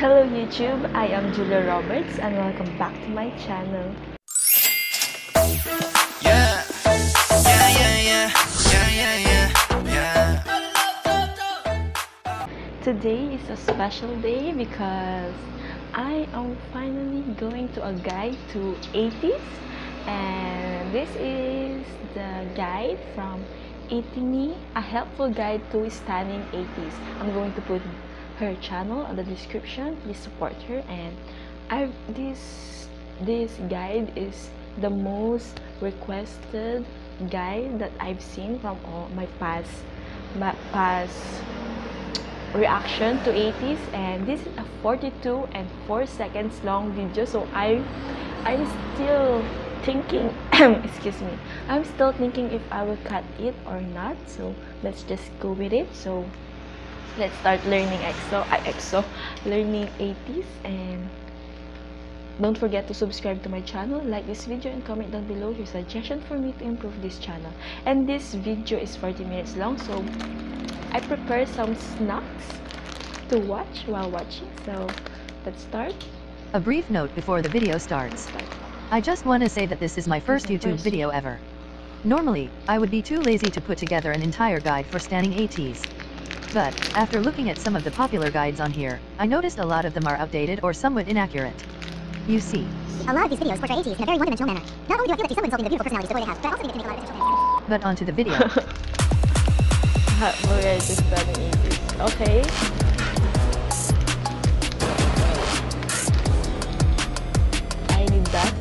Hello YouTube, I am Julia Roberts and welcome back to my channel. Yeah, yeah, yeah, yeah, yeah, yeah, yeah. Today is a special day because I am finally going to a guide to ATEEZ, and this is the guide from Etini, a helpful guide to stunning ATEEZ. I'm going to put her channel in the description. Please support her. And this guide is the most requested guide that I've seen from all my past reaction to ATEEZ, and this is a 42 and 4 seconds long video, so I'm still thinking excuse me, I'm still thinking if I will cut it or not, so let's just go with it. So let's start learning learning ATEEZ, and don't forget to subscribe to my channel, like this video, and comment down below your suggestion for me to improve this channel. And this video is 40 minutes long, so I prepare some snacks to watch while watching. So let's start. A brief note before the video starts. I just want to say that this is my first YouTube video ever. Normally, I would be too lazy to put together an entire guide for standing ATEEZ. But, after looking at some of the popular guides on here, I noticed a lot of them are outdated or somewhat inaccurate. You see, a lot of these videos portray ATEEZ in a very one-dimensional manner. Not only do I feel that these somewhat insulting the beautiful personalities the way they have, but I also think it can make a lot of potential fans. But onto the video. We are just studying ATEEZ. Okay. I need that.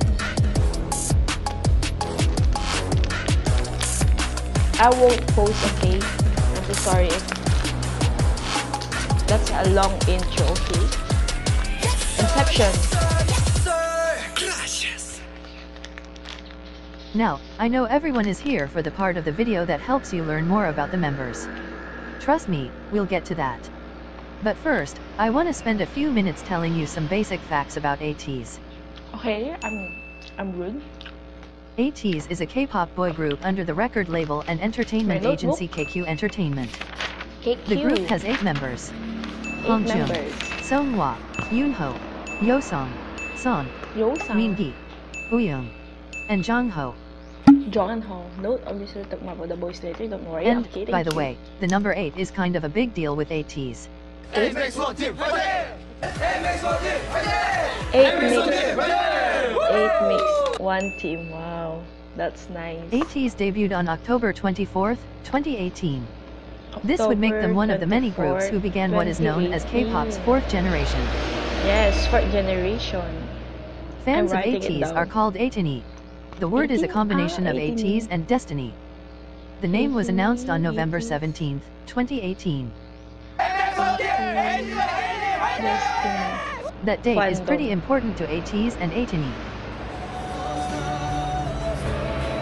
I won't post, okay? I'm so sorry if that's a long intro, okay? Inception. Now, I know everyone is here for the part of the video that helps you learn more about the members. Trust me, we'll get to that. But first, I want to spend a few minutes telling you some basic facts about ATEEZ. Okay, I'm good. ATEEZ is a K-pop boy group under the record label and entertainment agency KQ Entertainment. KQ. The group has 8 members. Hongjoong, Seonghwa, Yoonho, Yosong, Son, Mingi, Uyoung, and Jongho. Jongho. Don't obviously talk about the boys later, don't worry. And, I'm kidding. by the way, the number 8 is kind of a big deal with ATEEZ. 8 makes 1 team. Wow, that's nice. ATEEZ debuted on October 24, 2018. This would make them one of the many groups who began what is known as K-pop's 4th generation. Yes, 4th generation. Fans of ATEEZ are called Etini. The word is a combination of ATEEZ and Destiny. The name was announced on November 17, 2018. That date is pretty important to ATEEZ and Etini.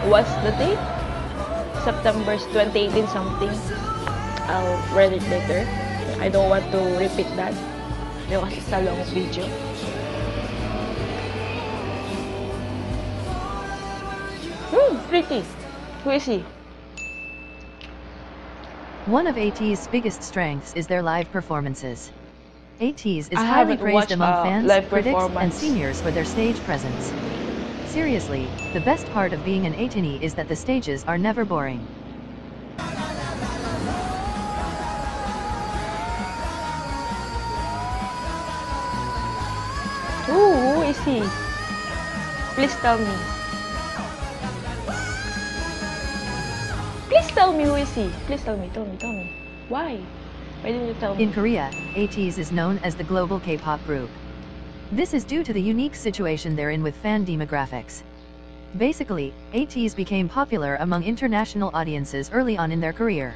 What's the date? September 2018 something. I'll read it later. I don't want to repeat that because it's a long video. Pretty. Who is he? One of ATEEZ's biggest strengths is their live performances. ATEEZ is highly praised among fans, critics, and seniors for their stage presence. Seriously, the best part of being an Etini is that the stages are never boring. Who is he? Please tell me. Please tell me who is he. Please tell me. Why? Why didn't you tell me? In Korea, ATEEZ is known as the global K-pop group. This is due to the unique situation they're in with fan demographics. Basically, ATEEZ became popular among international audiences early on in their career.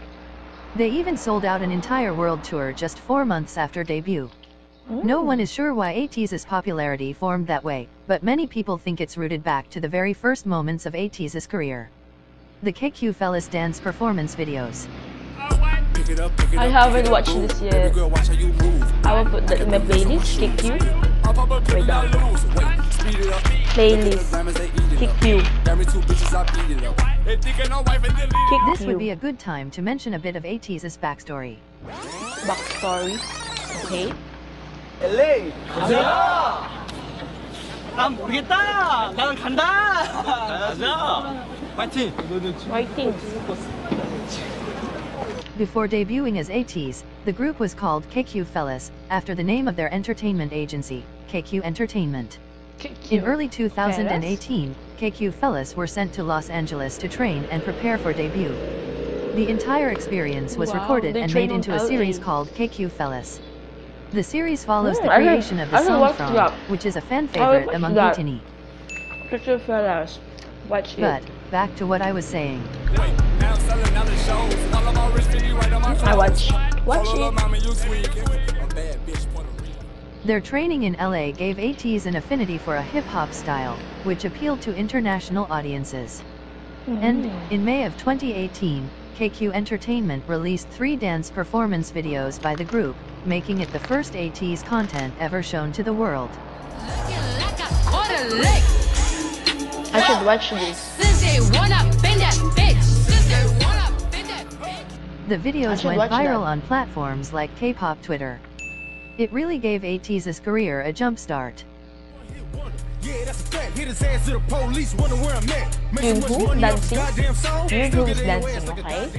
They even sold out an entire world tour just 4 months after debut. No one is sure why ATEEZ's popularity formed that way, but many people think it's rooted back to the very first moments of ATEEZ's career. The KQ Fellas dance performance videos. I haven't watched this yet. I will put that in my playlist. KQ. Wait down. Playlist. KQ. This would be a good time to mention a bit of ATEEZ's backstory. Backstory. Okay. LA. 가자. 난 모르겠다. 나는 간다. 가자. 파이팅. Waiting. Before debuting as ATEEZ, the group was called KQ Fellas, after the name of their entertainment agency, KQ Entertainment. In early 2018, KQ Fellas were sent to Los Angeles to train and prepare for debut. The entire experience was recorded and made into a series called KQ Fellas. The series follows the creation of the song From, which is a fan favorite among Etini. KQ Fellas. Watch it. But, back to what I was saying. I watch it. Their training in LA gave ATEEZ an affinity for a hip-hop style, which appealed to international audiences. And, in May of 2018, KQ Entertainment released 3 dance performance videos by the group, making it the first ATEEZ content ever shown to the world. I should watch this. The videos went viral on platforms like K-pop Twitter. It really gave ATEEZ's career a jump start. Jungkook dancing. Jungkook is dancing, okay?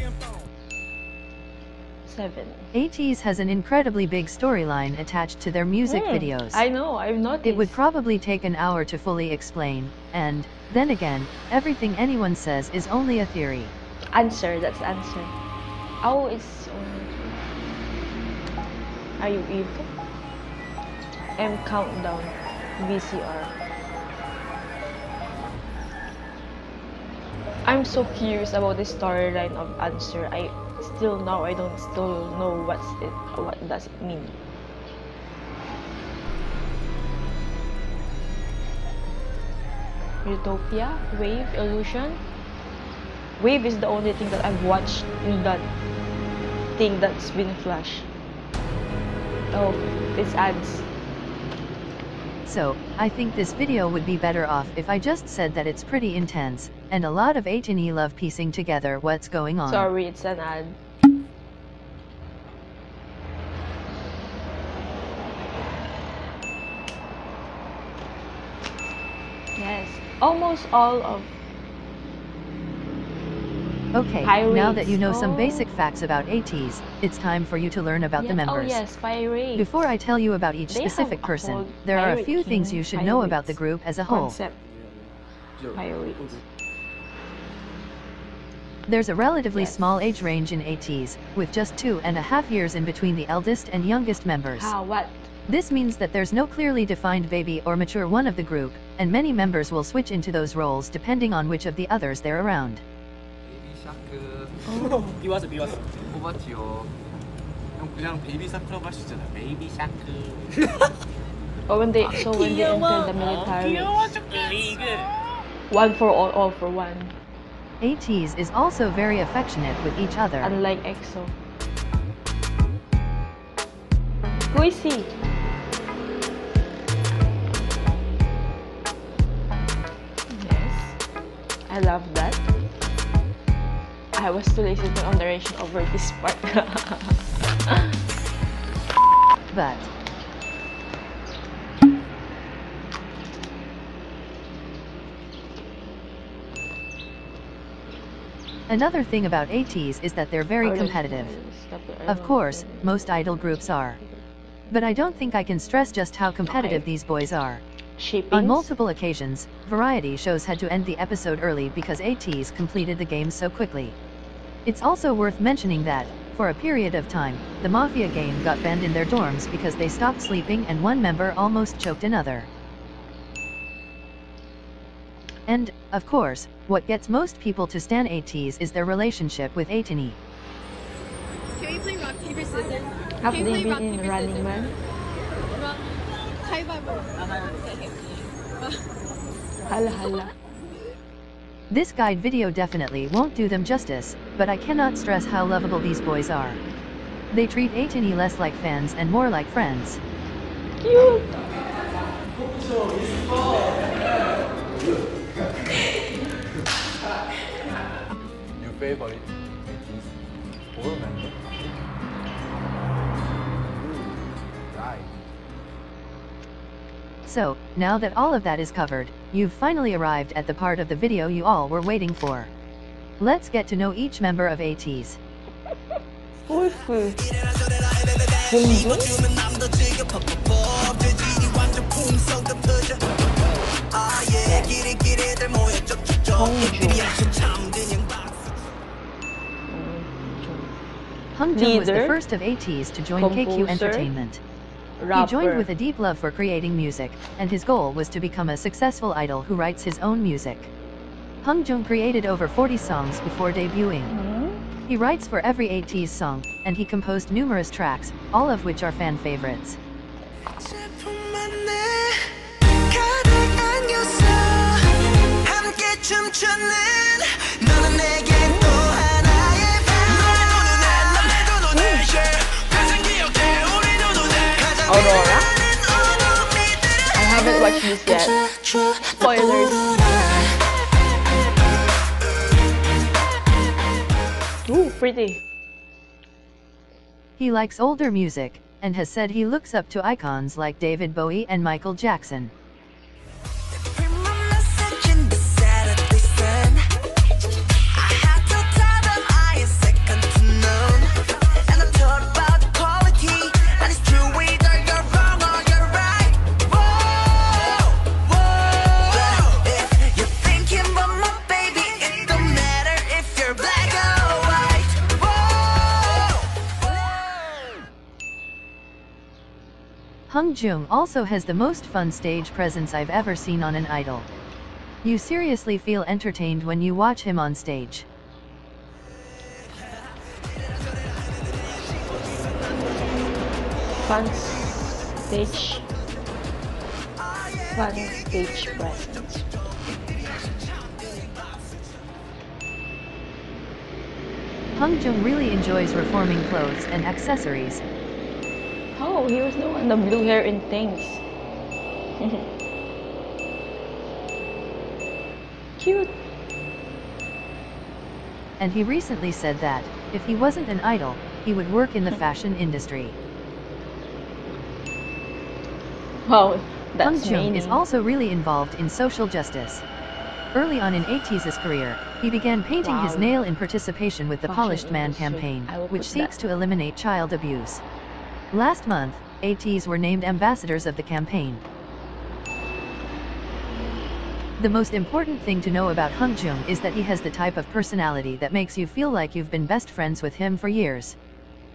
7. ATEEZ has an incredibly big storyline attached to their music videos. I know, I've noticed. It would probably take an hour to fully explain, and, then again, everything anyone says is only a theory. Answer, that's answer. Oh, it's... Are you evil? M countdown. VCR. I'm so curious about the storyline of Answer. I don't still know what does it mean. Utopia, Wave, Illusion. Wave is the only thing that I've watched in that thing that's been flashed. Oh, it's ads. So, I think this video would be better off if I just said that it's pretty intense, and a lot of Etini love piecing together what's going on. Sorry, it's an ad. Yes, almost all of... Okay, now that you know some basic facts about ATEEZ, it's time for you to learn about the members. Oh yes, pirates. Before I tell you about each specific person, there are a few things you should know about the group as a whole. Pirates. There's a relatively small age range in ATEEZ, with just 2.5 years in between the eldest and youngest members. What? This means that there's no clearly defined baby or mature one of the group, and many members will switch into those roles depending on which of the others they're around. 비왔어. 뽑았지요. 형 그냥 베이비 샤크라고 할 수 있잖아. 베이비 샤크. Oh, when they enter the military. One for all for one. ATEEZ is also very affectionate with each other. Unlike EXO. Who is he? Yes, I love that. I was too lazy to on narration over this part. But another thing about ATEEZ is that they're very competitive. Of course, most idol groups are. But I don't think I can stress just how competitive these boys are. On multiple occasions, variety shows had to end the episode early because ATEEZ completed the game so quickly. It's also worth mentioning that, for a period of time, the Mafia game got banned in their dorms because they stopped sleeping and one member almost choked another. And, of course, what gets most people to stan ATEEZ is their relationship with Etini. Can we play rock, paper, scissors? Have they been in Running Man? Hala. This guide video definitely won't do them justice, but I cannot stress how lovable these boys are. They treat Etini less like fans and more like friends. Cute! Your favorite is all member? Right. So, now that all of that is covered, you've finally arrived at the part of the video you all were waiting for. Let's get to know each member of ATEEZ. 폴크 봉준? Hongjoong was the Leader, first of ATEEZ to join KQ composer, Entertainment. He rapper. joined with a deep love for creating music, and his goal was to become a successful idol who writes his own music. Hongjoong created over 40 songs before debuting. He writes for every ATEEZ song, and he composed numerous tracks, all of which are fan favorites. Aurora? I haven't watched this yet. Spoilers. Ooh, pretty. He likes older music, and has said he looks up to icons like David Bowie and Michael Jackson. Hongjoong also has the most fun stage presence I've ever seen on an idol. You seriously feel entertained when you watch him on stage. Fun stage presence. Hongjoong really enjoys reforming clothes and accessories. Oh, he was the one, the blue hair and things. Cute. And he recently said that, if he wasn't an idol, he would work in the fashion industry. Wow, that's Hongjoong meaning. is also really involved in social justice. Early on in ATEEZ's career, he began painting his nail in participation with the Fashion Polished Man industry. campaign, I will which put seeks that. to eliminate child abuse. Last month, ATEEZ were named ambassadors of the campaign. The most important thing to know about Hongjoong is that he has the type of personality that makes you feel like you've been best friends with him for years.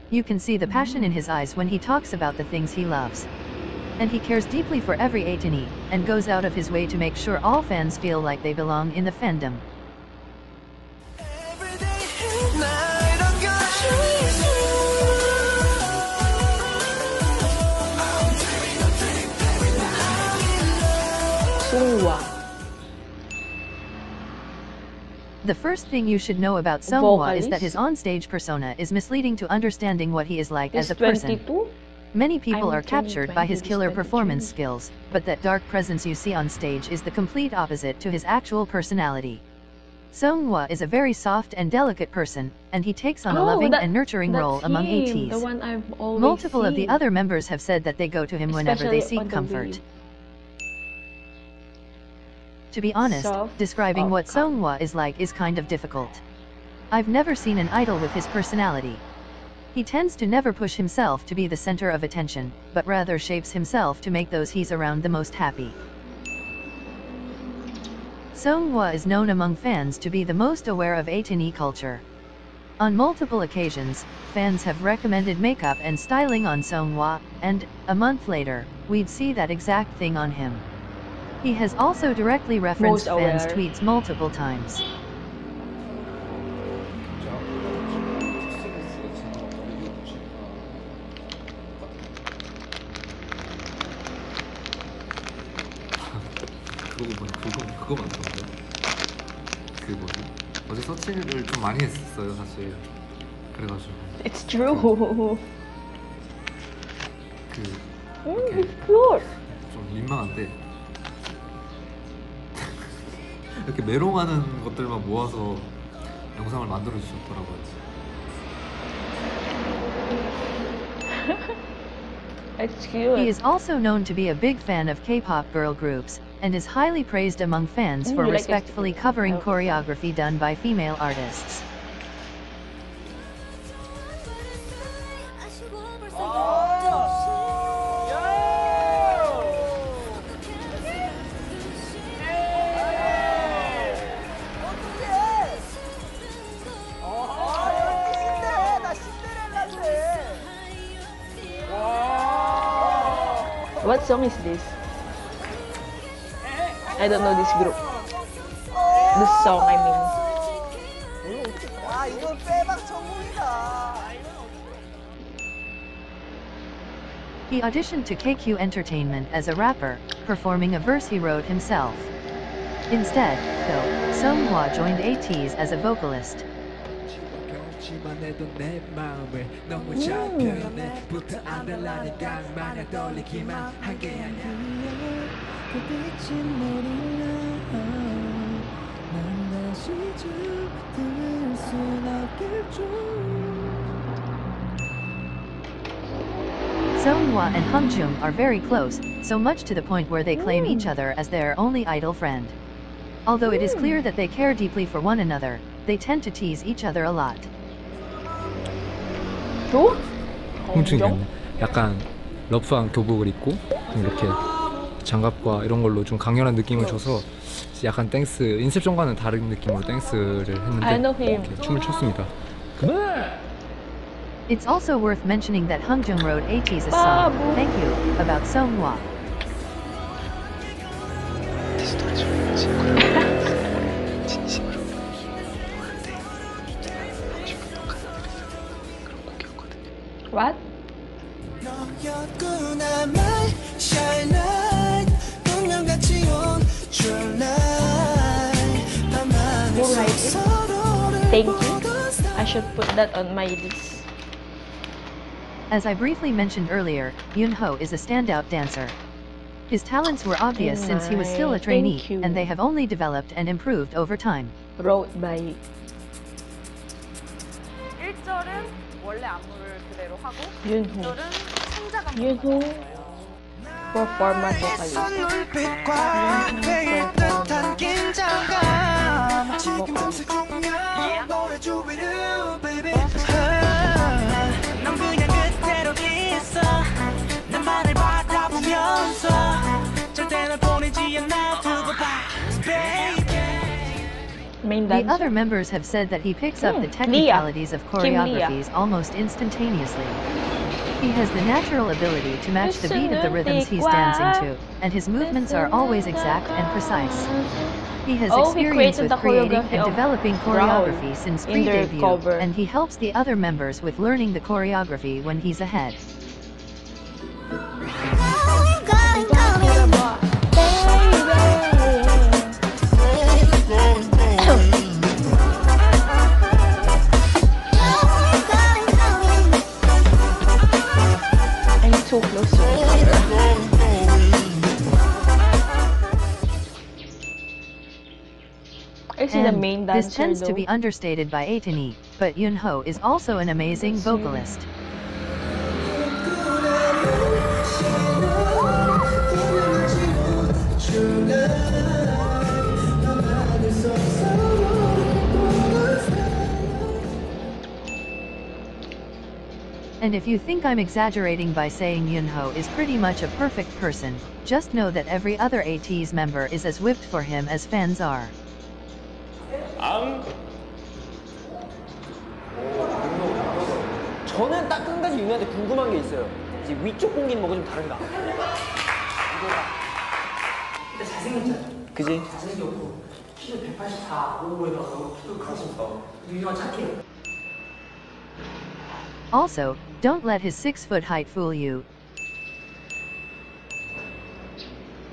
You can see the passion in his eyes when he talks about the things he loves. And he cares deeply for every Etini, and goes out of his way to make sure all fans feel like they belong in the fandom. The first thing you should know about Seonghwa is that his onstage persona is misleading to understanding what he is like as a person. 22? Many people I'm are captured by his 20, killer 22. performance skills, but that dark presence you see on stage is the complete opposite to his actual personality. Seonghwa is a very soft and delicate person, and he takes on a loving and nurturing role among ATEEZ. The one I've always Multiple of the seen. other members have said that they go to him whenever they Especially seek on the comfort. wave. To be honest, Soft, describing what calm. Seonghwa is like is kind of difficult. I've never seen an idol with his personality. He tends to never push himself to be the center of attention, but rather shapes himself to make those he's around the most happy. Seonghwa is known among fans to be the most aware of Etini culture. On multiple occasions, fans have recommended makeup and styling on Seonghwa, and, a month later, we'd see that exact thing on him. He has also directly referenced Most fans' aware. tweets multiple times. 그거 많던데. 그 뭐지? 어제 서치를 좀 많이 했었어요, 사실. 그래가지고 It's true. 그 It's pure. 좀 민망한데 이렇게 메롱하는 것들만 모아서 영상을 만들어 주셨더라고요. It's cute. He is also known to be a big fan of K-pop girl groups, and is highly praised among fans for You like respectfully STP? covering Okay. choreography done by female artists. What song is this? I don't know this group. This song, I mean. 아, 이건 빼박 전공이다. He auditioned to KQ Entertainment as a rapper, performing a verse he wrote himself. Instead, though, Seonghwa joined ATEEZ as a vocalist. Seonghwa and Humjung are very close, so much to the point where they claim each other as their only idol friend. Although it is clear that they care deeply for one another, they tend to tease each other a lot. Who? 홍중이 아니야. 약간 러프한 교복을 입고 이렇게 장갑과 이런 걸로 좀 강렬한 느낌을 줘서 약간 댄스, 인셉션과는 다른 느낌으로 댄스를 I know 했는데 him. 이렇게 춤을 췄습니다. It's also worth mentioning that Humjung wrote ATEEZ's song, Babu. Thank You, about Seonghwa. 진심으로 너한테 하고 싶은 건 가사들이 그런 곡이었거든요. What? 너였구나 my shine light 운명같이 온 true light 나만의 Who write it? 서로를 Thank you. I should put that on my list. As I briefly mentioned earlier, Yoonho is a standout dancer. His talents were obvious since he was still a trainee, Thank you. and they have only developed and improved over time. Wrote by 1절은 원래 안무를 그대로 하고 Yoonho. 2절은 창작 안무. Yoonho, performer vocalist. 눈빛과 베일 듯한 긴장감 지금 밤새 공연 노래 주위를 baby 넌 그냥 그대로 있어 나만을 바라보면서 절대 널 보내지 않아 두고 봐 baby Main The dancer. other members have said that he picks up the Leah. technicalities of Kim Leah. choreographies almost instantaneously. He has the natural ability to match the beat of the rhythms he's dancing to, and his movements are always exact and precise. He has Oh, he experience created with the creating choreography and of developing Brown choreography since in their pre-debut, cover. and he helps the other members with learning the choreography when he's ahead. I'm too close to the camera. Is he the And main dancer this tends to though? be understated by Etini, but Yoonho is also an amazing vocalist. And if you think I'm exaggerating by saying Yoonho is pretty much a perfect person, just know that every other ATEEZ member is as whipped for him as fans are. 저는 딱 한 가지 윤희한테 궁금한 게 있어요. 이제 위쪽 공기는 뭐가 좀 다른가? 근데 잘생겼잖아. 그지? 잘생겼고 키도 184, 5에다가 키도 84. 윤희가 착해. Also, don't let his 6-foot height fool you.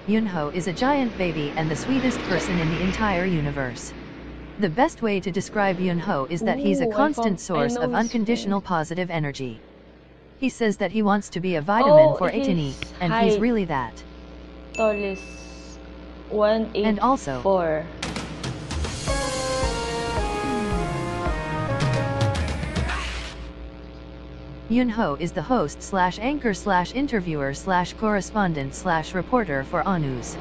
Yoonho is a giant baby and the sweetest person in the entire universe. The best way to describe Yoonho is that he's a Ooh, constant I source know of his unconditional face. positive energy. He says that he wants to be a vitamin for his Etini, and he's height. really that. Tall is 184. And also- Yunho is the host / anchor / interviewer / correspondent / reporter for ATEEZ.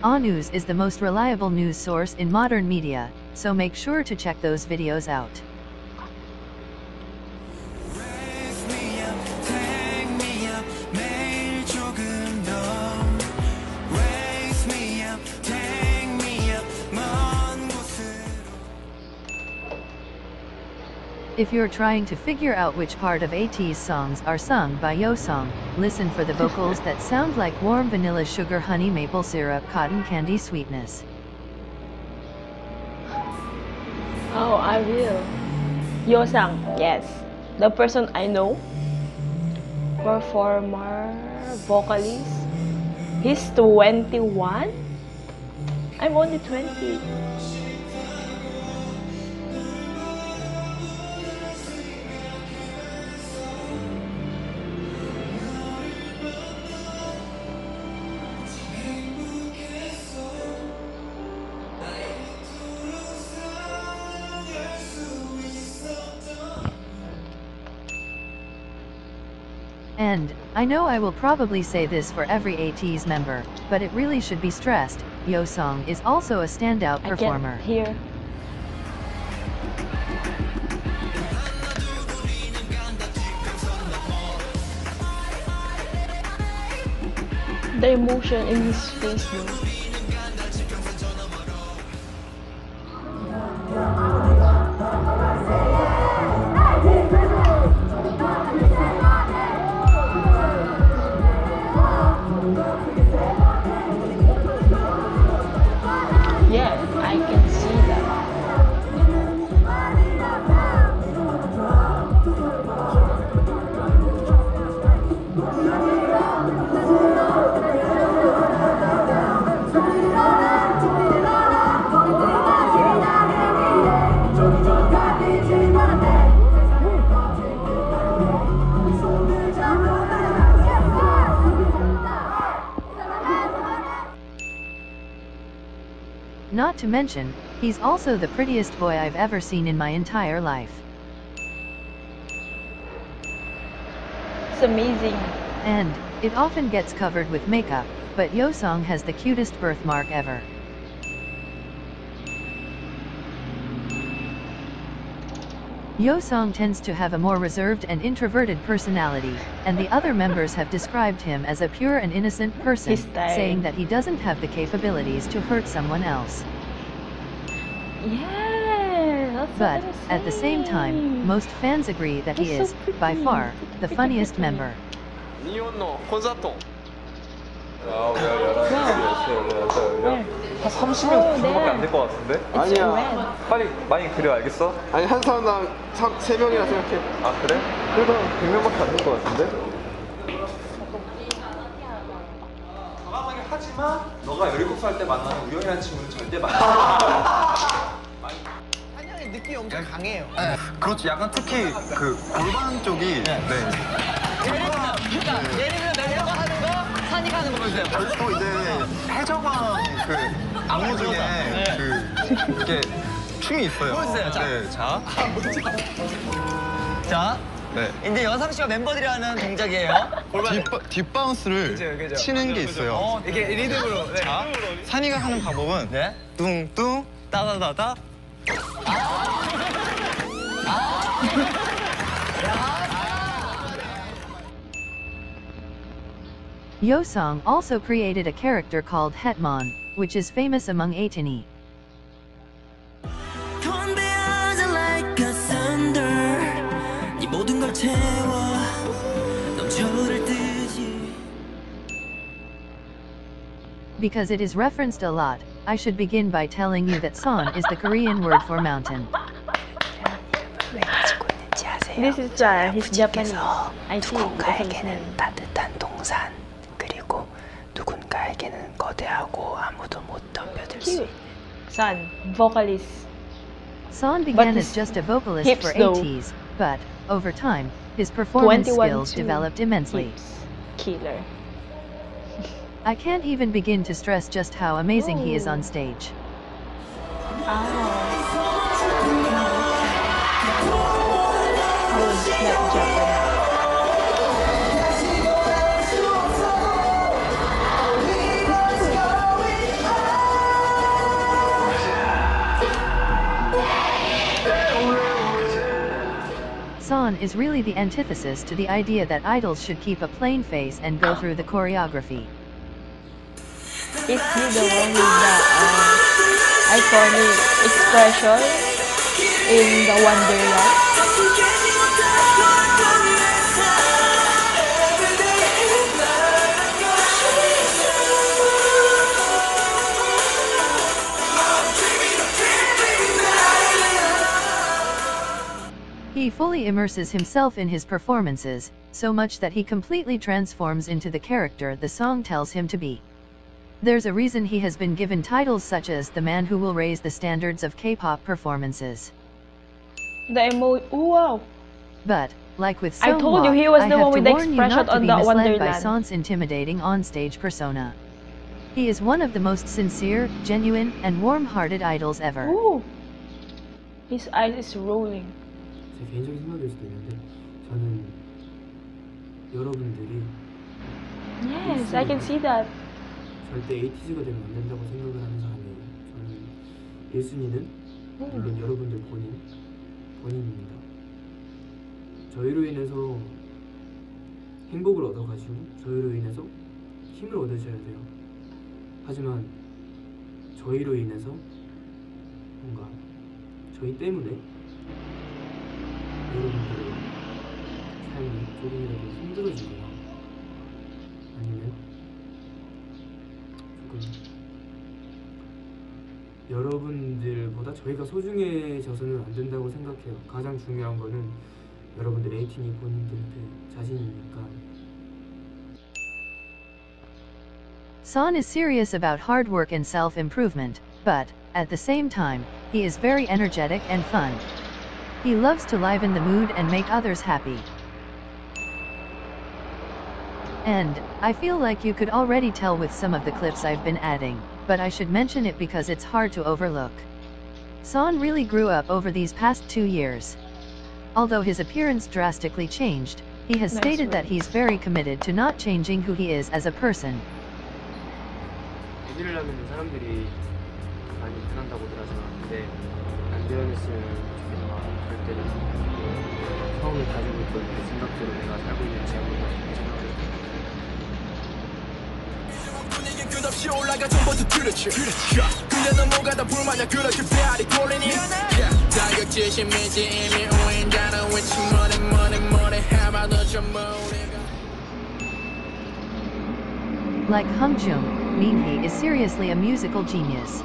ATEEZ is the most reliable news source in modern media, so make sure to check those videos out. If you're trying to figure out which part of ATEEZ songs are sung by Yeosang, listen for the vocals that sound like warm vanilla sugar honey maple syrup cotton candy sweetness. Oh, I will. Yeosang, yes. The person I know. Performer, vocalist. He's 21? I'm only 20. And, I know I will probably say this for every ATEEZ member, but it really should be stressed, Yeosang is also a standout performer. I can't hear. The emotion in his face though. Yeah, I can see that. Not to mention, he's also the prettiest boy I've ever seen in my entire life. It's amazing. And, it often gets covered with makeup, but Yeosang has the cutest birthmark ever. Yeosang tends to have a more reserved and introverted personality, and the other members have described him as a pure and innocent person, saying that he doesn't have the capabilities to hurt someone else. Yeah, that's But, what I'm at the same time, saying. most fans agree that he He's is, so by pretty. far, the funniest member. Where? 한 30명 Oh, 정도밖에 안 there. 될 것 같은데? It's 아니야. red. 빨리 많이 그려 알겠어? 아니 한 사람당 3명이라 생각해. 아 그래? 그래도 100명밖에 안 될 것 같은데? 과감하게 하지만 너가 17살 때 만나는 우영이라는 친구는 절대 만나지 한영이 느낌이 엄청 강해요. 네, 그렇죠. 약간 특히 그 골반 쪽이 네. 예를 들면 내가 하는 거, 산이 가는 거 보세요. 또 이제 해적왕 그 안무 중에 그 이렇게 춤이 있어요. 보여주세요. 자. 네, 자. 자, 네. 이제 여상 씨와 멤버들이 하는 동작이에요. 뒷바운스를 그죠. 치는 게 있어요. 이게 리듬으로. 네. 자, 산이가 하는 방법은 네. 뚱뚱 따다다다. Yeosang also created a character called Hetman, which is famous among Etini. Because it is referenced a lot, I should begin by telling you that Son is the Korean word for mountain. This is his Japanese. I see. 누군가에게는 따뜻한 동산 그리고 누군가에게는 거대하고 아무도 못 덤벼들 수 Cute. Son, vocalist. Son began his as just a vocalist hips, for though. ATEEZ, but, over time, his performance 21 skills too. developed immensely. Hips. Killer. I can't even begin to stress just how amazing he is on stage. Oh, it's not Japanese. Son is really the antithesis to the idea that idols should keep a plain face and go through the choreography. Is he the one with the iconic expression in the Wonderland? He fully immerses himself in his performances, so much that he completely transforms into the character the song tells him to be. There's a reason he has been given titles such as the man who will raise the standards of K-pop performances. Wow! But, like with I told you he was the one with the expression on the Wonderland. By Son's intimidating on-stage persona. He is one of the most sincere, genuine, and warm-hearted idols ever. Ooh. His eyes is rolling. 제 개인적인 생각일 수도 있는데 저는 여러분들이 Yes, I can see that. 절대 ATEEZ가 되면 안 된다고 생각을 하는 사람이에요. 저는 1순위는 물론 여러분들 본인입니다. 저희로 인해서 행복을 얻어가시고 저희로 인해서 힘을 얻으셔야 돼요. 하지만 저희로 인해서 뭔가 저희 때문에 여러분들의 삶이 조금이라도 힘들어지거나 아니면 조금 여러분들보다 저희가 소중해져서는 안 된다고 생각해요. 가장 중요한 거는 여러분들 에이티니 본인들한테 자신이니까. Son is serious about hard work and self-improvement, but, at the same time, he is very energetic and fun. He loves to liven the mood and make others happy. And, I feel like you could already tell with some of the clips I've been adding, but I should mention it because it's hard to overlook. Son really grew up over these past 2 years. Although his appearance drastically changed, he has stated that he's very committed to not changing who he is as a person. 얘기를 하면 사람들이 많이 변한다고들 하잖아. 근데 안 변했으면 좋겠다. 절대로 처음에 가지고 있던 그 생각대로 내가 살고 있는지 한번 생각을 해볼게. 분위기 끝없이 올라가 전부터 그렇지. 근데 넘어가다 불만이야 그렇게 배알이 꼴리니. 자격지심이지 이미 우인자는 위치 뭐래 해봐도 전부 우리가. Like Hongjoong, Minhee is seriously a musical genius.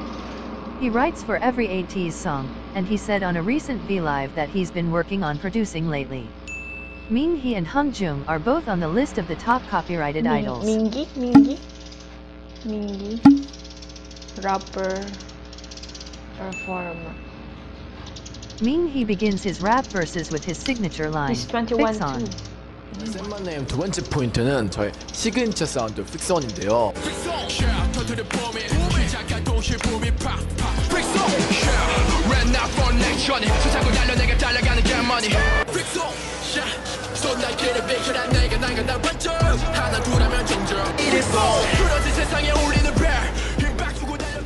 He writes for every ATEEZ song, and he said on a recent V-Live that he's been working on producing lately. Minhee and Hongjoong are both on the list of the top copyrighted idols. Minhee? Rapper, performer. Minhee begins his rap verses with his signature line, He's 21 Fix On. 쌤만네임 두 번째 포인트는 저의 시그니처 사운드 픽선인데요.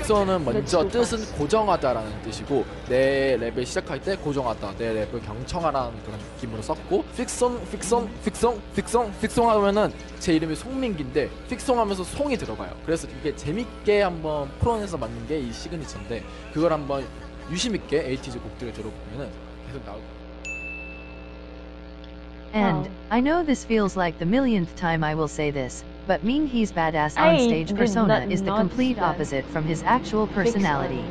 픽선은 먼저 뜻은 고정하다라는 뜻이고 내 랩을 시작할 때 고정하다, 내 랩을 경청하라는 그런 느낌으로 썼고 픽송 하면은 제 이름이 송민기인데 픽송 하면서 송이 들어가요. 그래서 이게 재밌게 한번 풀어내서 만든 게 이 시그니처인데 그걸 한번 유심있게 에이티즈 곡들을 들어보면은 계속 나올 거예요. And, I know this feels like the millionth time I will say this, but Minhee's badass on-stage persona is the complete opposite from his actual personality.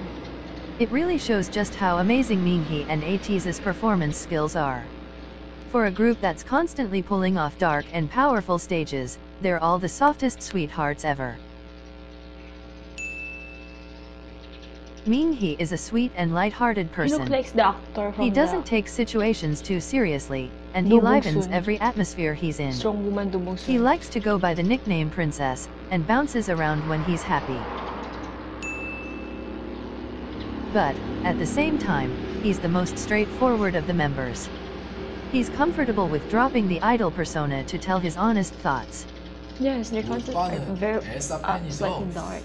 It really shows just how amazing Minhee and ATEEZ's performance skills are. For a group that's constantly pulling off dark and powerful stages, they're all the softest sweethearts ever. Minhee is a sweet and light-hearted person. He looks like the actor from He doesn't take situations too seriously, and he livens every atmosphere he's in. Strong woman He likes to go by the nickname Princess, and bounces around when he's happy. But, at the same time, he's the most straightforward of the members. He's comfortable with dropping the idol persona to tell his honest thoughts. Yes, their content are very slightly dark.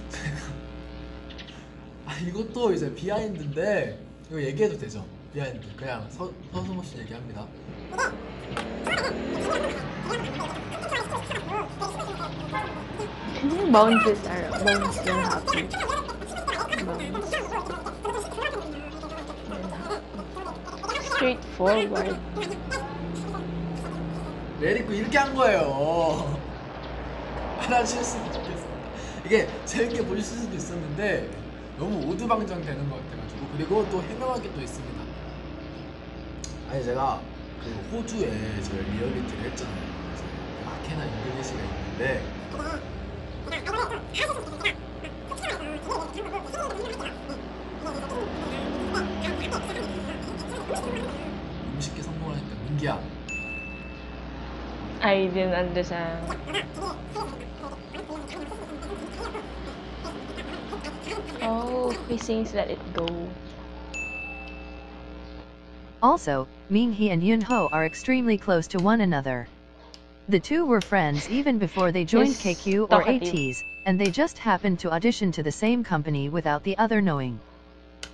이것도 이제 비하인드인데 이거 얘기해도 되죠? 비하인드 그냥 서승호 씨 얘기합니다. Bounces are bounce you're happy. Bounce. Straightforward. 내리고 이렇게 한 거예요. 알아주셨으면 좋겠어요. 이게 재밌게 보실 수도 있었는데 너무 오두방정 되는 것 같아가지고. 그리고 또 해명할 게 또 있습니다. 아니 제가 그 호주에 저희 리얼리티를 했잖아요. 그래서 아케나 잉글리시가 있는데 음식에 성공하니까 민기야. I didn't understand. Oh, he sings Let It Go. Also, Minghee and Yunho are extremely close to one another. The two were friends even before they joined He's KQ or talkative. ATEEZ, and they just happened to audition to the same company without the other knowing.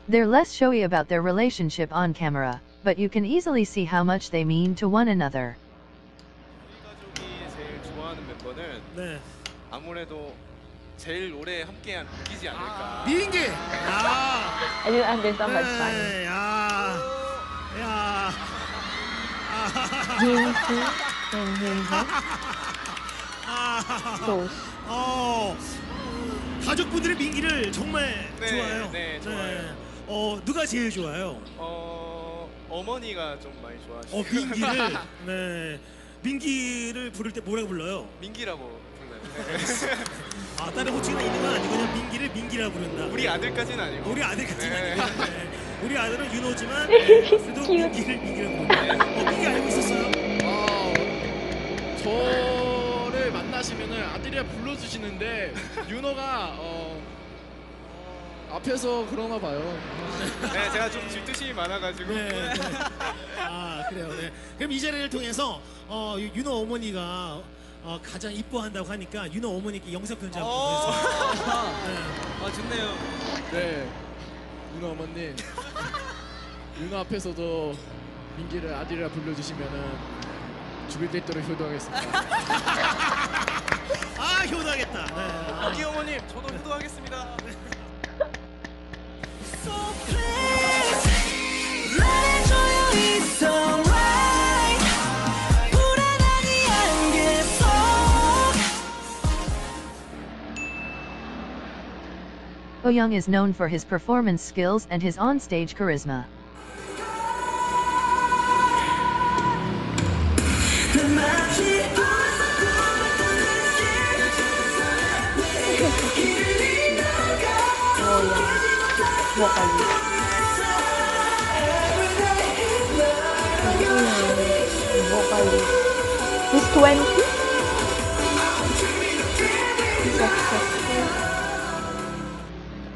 They're less showy about their relationship on camera, but you can easily see how much they mean to one another. 가족이 제일 좋아하는 멤버는 네. 아무래도 제일 오래 함께한 민기지 않을까. 민기. I didn't understand what's funny. 네, 야. Minghee and Yunho. Close. 가족분들의 민기를 정말 네, 좋아해요. 네, 좋아요. 누가 제일 좋아요? 어머니가 좀 많이 좋아하시고. 민기를. 네. 민기를 부를 때 뭐라고 불러요? 민기라고 불러요. 네. 다른 호칭이 있는 건 아니고 그냥 민기를 민기라 부른다. 우리 아들까지는 아니고. 우리 아들까지는 네. 아니고. 네. 우리 아들은 윤호지만 그래도 민기를 민기라 부른다. 민기 알고 있었어요? 저를 만나시면은 아들이라 불러주시는데 윤호가 앞에서 그러나 봐요. 네, 제가 좀 질투심이 많아가지고. 네. 그래요. 네. 그럼 이 자리를 통해서 윤호 어머니가 가장 이뻐한다고 하니까 윤호 어머니께 영상 편지 한번 보내주세요. 좋네요. 네, 윤호 어머님, 윤호 앞에서도 민기를 아들이라 불러주시면은 죽을 때 있도록 효도하겠습니다. 효도하겠다. 네. 민기 어머님, 저도 효도하겠습니다. Young is known for his performance skills and his on-stage charisma. He's 20.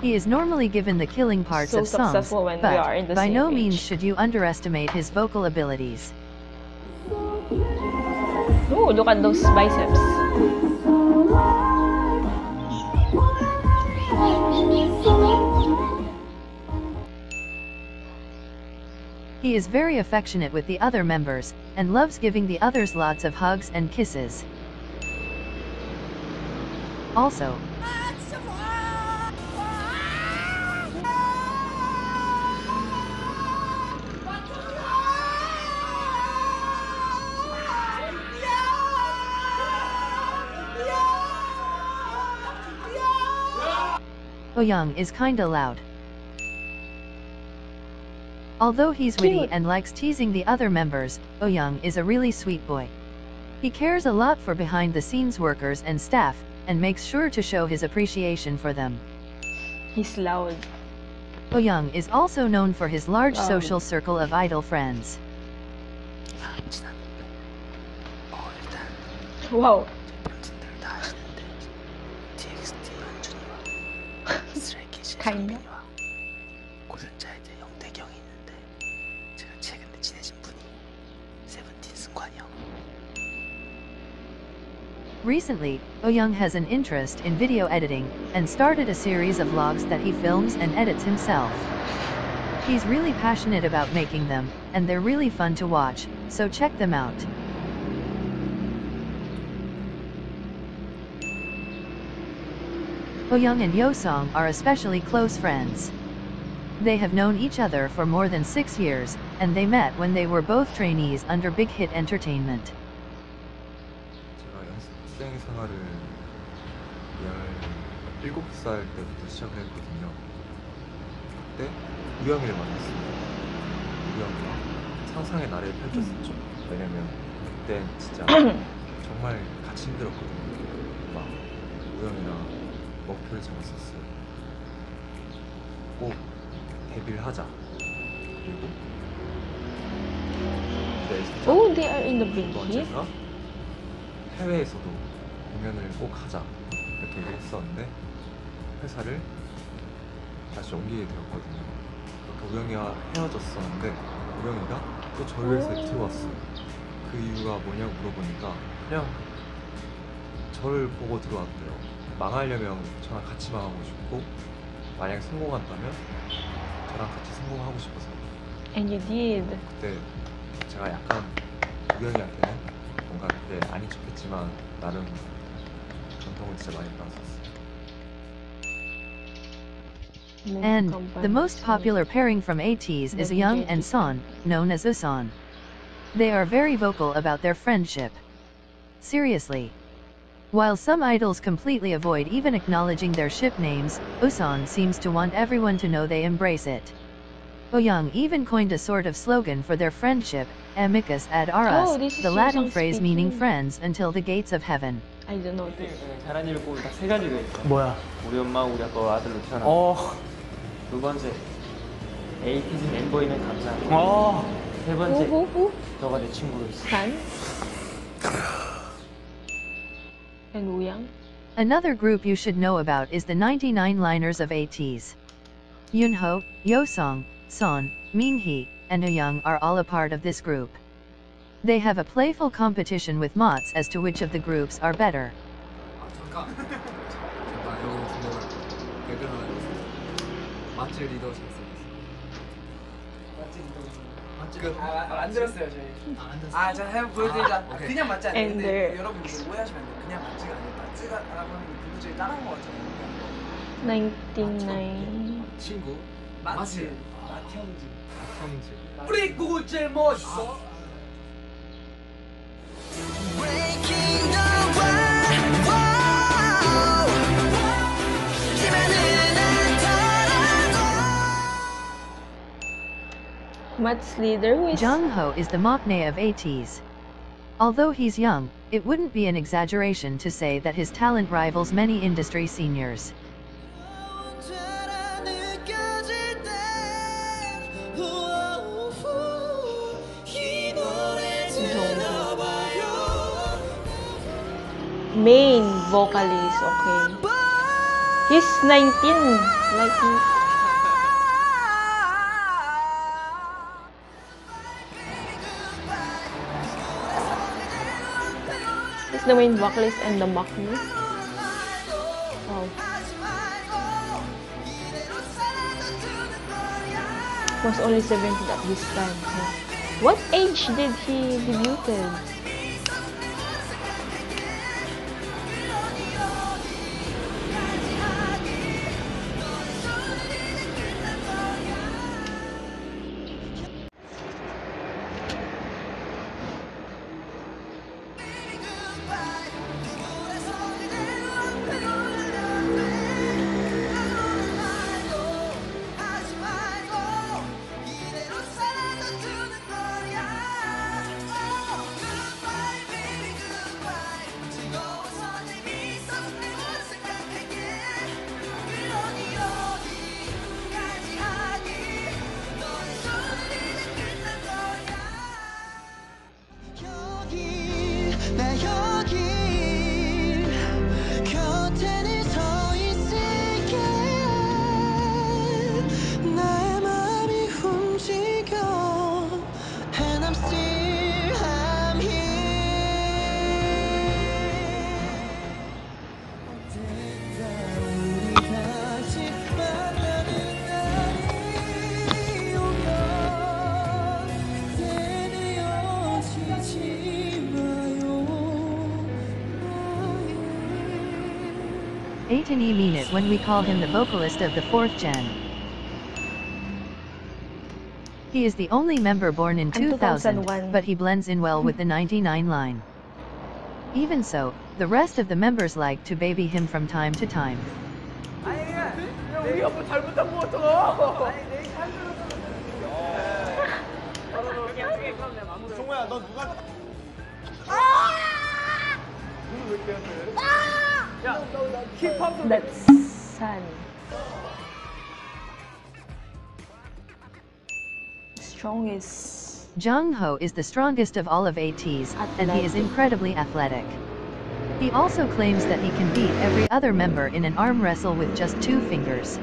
He is normally given the killing parts So of songs, successful when we are in the but by same no age. means should you underestimate his vocal abilities. Oh, look at those biceps. He is very affectionate with the other members, and loves giving the others lots of hugs and kisses. Also, Young is kinda loud. Although he's witty Cute. and likes teasing the other members, Young is a really sweet boy. He cares a lot for behind-the-scenes workers and staff, and makes sure to show his appreciation for them. He's loud. Young is also known for his large Wow. social circle of idol friends. Wow. Kinda. 고생자에 대해 영대경이 있는데 제가 최근에 친해진 분이 세븐틴 승관이 형. Recently, Young has an interest in video editing, and started a series of vlogs that he films and edits himself. He's really passionate about making them, and they're really fun to watch, so check them out. Young and Yosong are especially close friends. They have known each other for more than 6 years, and they met when they were both trainees under Big Hit Entertainment. 제가 연습생 생활을 17살 때부터 시작을 했거든요. 그때 우영이를 만났습니다. 우영이랑 상상의 나래를 펼쳤었죠. 왜냐면 그때 진짜 정말 같이 힘들었거든요. 막 우영이랑 목표를 잡았었어요. 꼭 데뷔를 하자. 그리고 Oh, they are in the big hit. 해외에서도 공연을 꼭 하자 이렇게 얘기를 했었는데 회사를 다시 옮기게 되었거든요. 그렇게 우영이와 헤어졌었는데 우영이가 또 저희 회사에 들어왔어요. 그 이유가 뭐냐고 물어보니까 그냥 저를 보고 들어왔대요. 망하려면 저랑 같이 망하고 싶고 만약 성공한다면 저랑 같이 성공하고 싶어서. And you did. 그때 제가 약간 우영이한테는 뭔가 그때 아닌 척했지만 나름 감동을 진짜 많이 받았었어요. And the most popular pairing from ATEEZ is Young and Son, known as Usan. They are very vocal about their friendship. Seriously. While some idols completely avoid even acknowledging their ship names, Usan seems to want everyone to know they embrace it. Young even coined a sort of slogan for their friendship, amicus ad auras, the Latin phrase meaning friends until the gates of heaven. I don't know this. 잘한 일을 꼽으면 딱 3가지가 있어. 뭐야? 우리 엄마, 우리 아빠 아들로 태어났고. 두 번째, ATEEZ 멤버이면 감사하고. 세 번째, 너가 내 친구로 있어. And Wooyoung. Another group you should know about is the 99liners of ATEEZ. Yoonho, Yosong, Son, Minhee, and Wooyoung are all a part of this group. They have a playful competition with Mots as to which of the groups are better. 안 들었어요 저희. 자 한번 보여드리자. 그냥 맞지 않아요. 근데 여러분 이거 오해하시면 안 돼요. 그냥 맞지가 않아요. 맞지가라고 하면 그분들이 따라한 거 같잖아요. 99. 친구. 마치 마티형즈. 형제. 우리 그거 제일 멋있어. Mutt's leader, who is Jungho, is the maknae of ATEEZ. Although he's young, it wouldn't be an exaggeration to say that his talent rivals many industry seniors. main vocalist, okay. He's 19, like he's the main vocalist and the maknae. Wow. Was only 17 at this time. What age did he debuted? Etini mean it when we call him the vocalist of the 4th gen. He is the only member born in 2000, but he blends in well with the 99 line. Even so, the rest of the members like to baby him from time to time. 우리가 뭐 잘못한 거 같아. 종호야, 너 누가? That's Sun. Strongest. Jungho is the strongest of all of ATEEZ, and he is incredibly athletic. He also claims that he can beat every other member in an arm wrestle with just 2 fingers.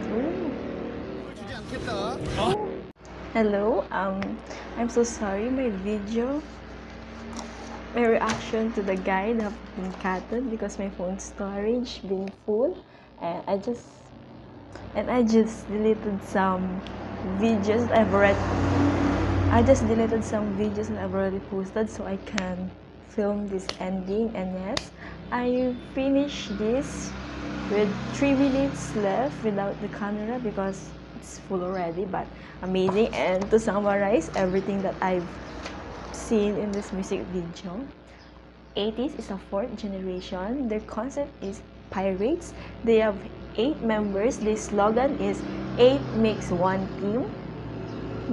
Hello, I'm so sorry my reaction to the guide have been cut because my phone storage been full, and I just deleted some videos I've already posted so I can film this ending. And yes, I finished this with 3 minutes left without the camera because it's full already, but amazing. And to summarize everything that I've seen in this music video, ATEEZ is a 4th generation. Their concept is pirates. They have 8 members. Their slogan is 8 makes 1 team.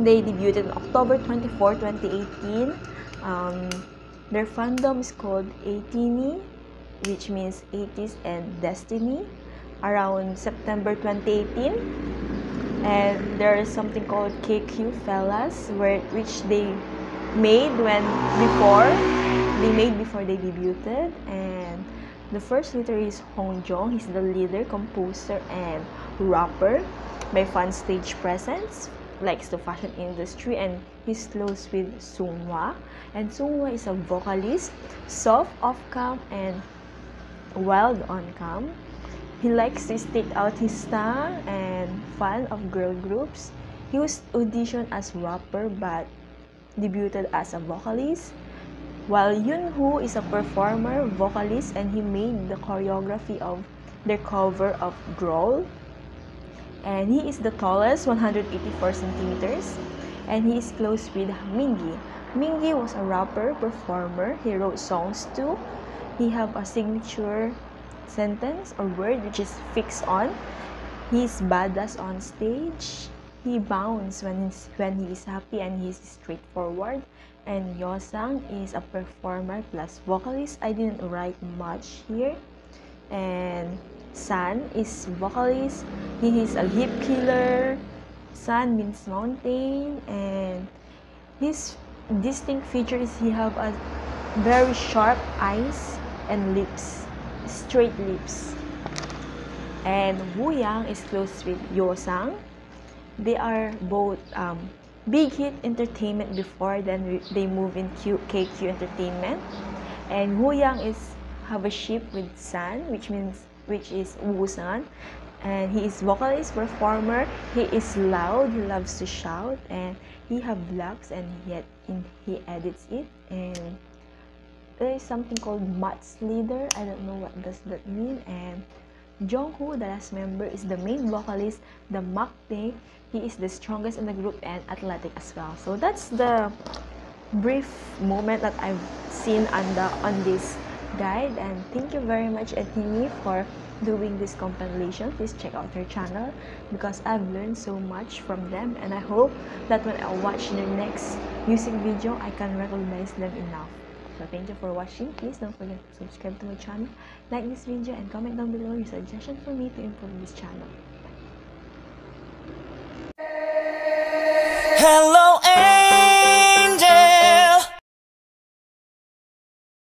They debuted on October 24, 2018. Their fandom is called Etini, which means ATEEZ and Destiny, around September 2018. And there is something called KQ Fellas, which they made before they debuted. And the first leader is Hongjong. He's the leader, composer, and rapper. By fun stage presence, likes the fashion industry, and he's close with Seonghwa. And Seonghwa is a vocalist, soft off-cam and wild on-cam. He likes to state out his style and fan of girl groups. He was auditioned as rapper but debuted as a vocalist. While Yoonho is a performer, vocalist, and he made the choreography of their cover of Growl. And he is the tallest, 184 centimeters, and he is close with Mingi. Mingi was a rapper, performer. He wrote songs too. He have a signature sentence or word which is fix on. He's badass on stage. He bounces when he is happy, and he's straightforward. And Yosang is a performer plus vocalist. I didn't write much here. And San is vocalist. He is a lip killer. San means mountain, and his distinct feature is he have a very sharp eyes and lips, straight lips. And Woo-yang is close with Yosang. They are both Big Hit Entertainment before, then they move in KQ Entertainment. And Woo-yang have a ship with San, which is Woo-san, and he is vocalist, performer. He is loud, he loves to shout, and he have vlogs, and he edits it. And there is something called Mat's leader. I don't know what does that mean. And Jungho, the last member, is the main vocalist, the maknae. He is the strongest in the group and athletic as well. So that's the brief moment that I've seen on this guide. And thank you very much, Etini, for doing this compilation. Please check out their channel because I've learned so much from them, and I hope that when I watch their next music video, I can recognize them enough. So thank you for watching. Please don't forget to subscribe to my channel, like this video, and comment down below your suggestion for me to improve this channel. Hello.